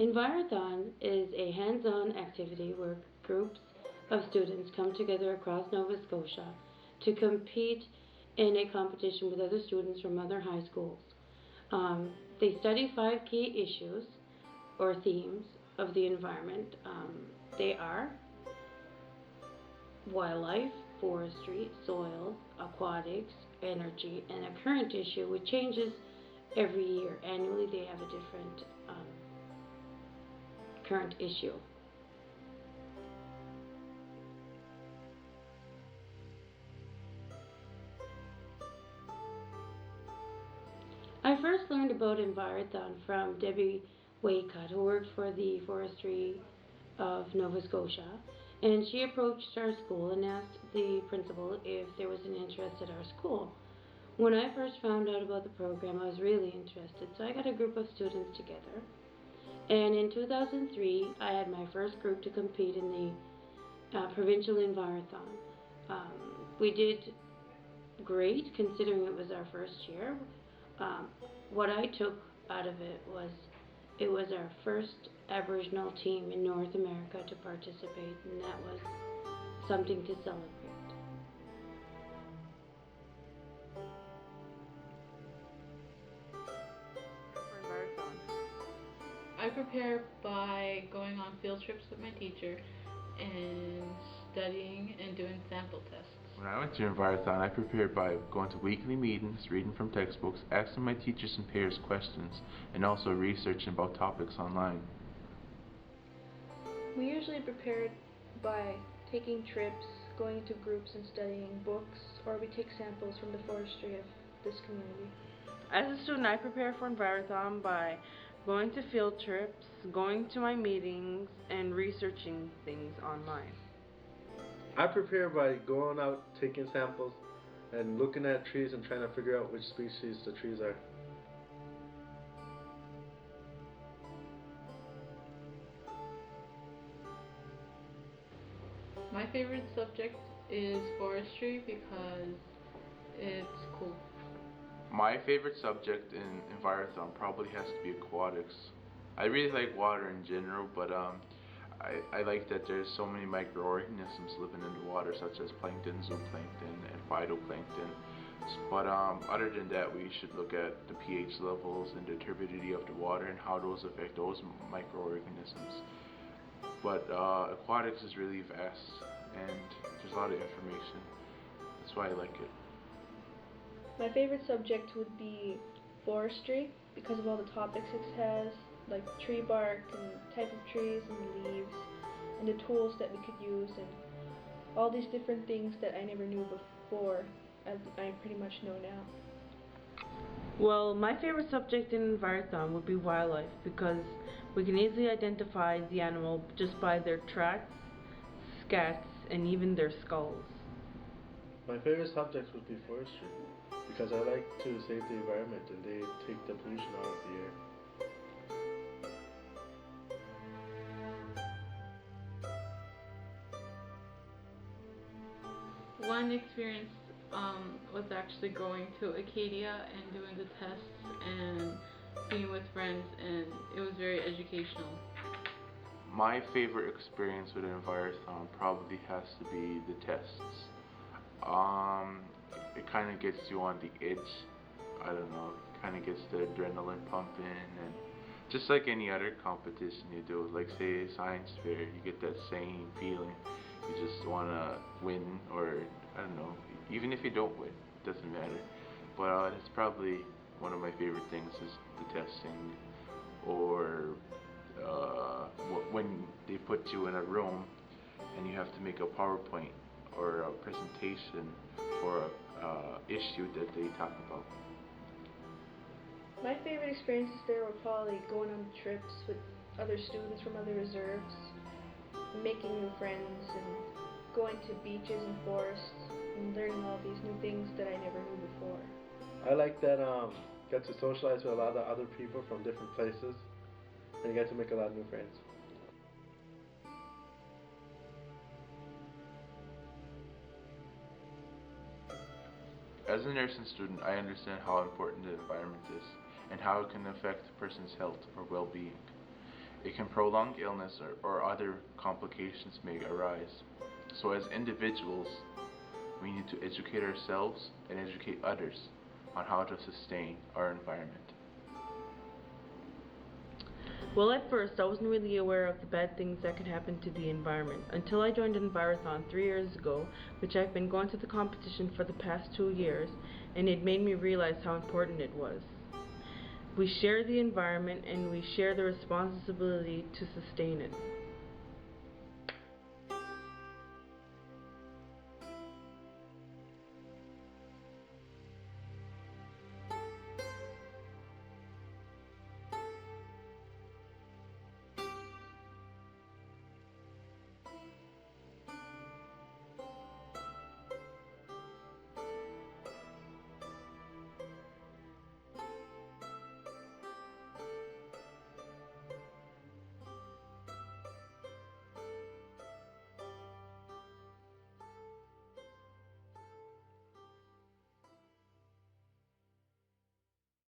Envirothon is a hands-on activity where groups of students come together across Nova Scotia to compete in a competition with other students from other high schools. They study 5 key issues or themes of the environment. They are wildlife, forestry, soils, aquatics, energy, and a current issue which changes every year. Annually they have a different current issue. I first learned about Envirothon from Debbie Waycutt, who worked for the Forestry of Nova Scotia, and she approached our school and asked the principal if there was an interest at our school. When I first found out about the program, I was really interested, so I got a group of students together. And in 2003, I had my first group to compete in the provincial Envirothon. We did great considering it was our first year. What I took out of it was our first Aboriginal team in North America to participate, and that was something to celebrate. I prepare by going on field trips with my teacher and studying and doing sample tests. When I went to Envirothon, I prepared by going to weekly meetings, reading from textbooks, asking my teachers and peers questions, and also researching about topics online. We usually prepared by taking trips, going to groups and studying books, or we take samples from the forestry of this community. As a student, I prepare for Envirothon by going to field trips, going to my meetings, and researching things online. I prepare by going out, taking samples, and looking at trees and trying to figure out which species the trees are. My favorite subject is forestry because it's cool. My favorite subject in Envirothon probably has to be aquatics. I really like water in general, but I like that there's so many microorganisms living in the water, such as plankton, zooplankton, and phytoplankton. But other than that, we should look at the pH levels and the turbidity of the water and how those affect those microorganisms. But aquatics is really vast, and there's a lot of information. That's why I like it. My favorite subject would be forestry because of all the topics it has, like tree bark and type of trees and leaves, and the tools that we could use, and all these different things that I never knew before, as I pretty much know now. Well, my favorite subject in Envirothon would be wildlife because we can easily identify the animal just by their tracks, scats, and even their skulls. My favorite subject would be forestry because I like to save the environment and they take the pollution out of the air. One experience was actually going to Acadia and doing the tests and being with friends, and it was very educational. My favorite experience with Envirothon probably has to be the tests. It kind of gets you on the edge. I don't know, it kind of gets the adrenaline pumping, and just like any other competition you do, like say science fair, you get that same feeling. You just want to win, or I don't know, even if you don't win, it doesn't matter. But it's probably one of my favorite things is the testing, or when they put you in a room and you have to make a PowerPoint or a presentation for a issue that they talk about. My favorite experiences there were probably going on trips with other students from other reserves, making new friends, and going to beaches and forests and learning all these new things that I never knew before. I like that get to socialize with a lot of other people from different places and you get to make a lot of new friends. As a nursing student, I understand how important the environment is and how it can affect a person's health or well-being. It can prolong illness or other complications may arise. So as individuals, we need to educate ourselves and educate others on how to sustain our environment. Well, at first, I wasn't really aware of the bad things that could happen to the environment until I joined Envirothon 3 years ago, which I've been going to the competition for the past 2 years, and it made me realize how important it was. We share the environment and we share the responsibility to sustain it.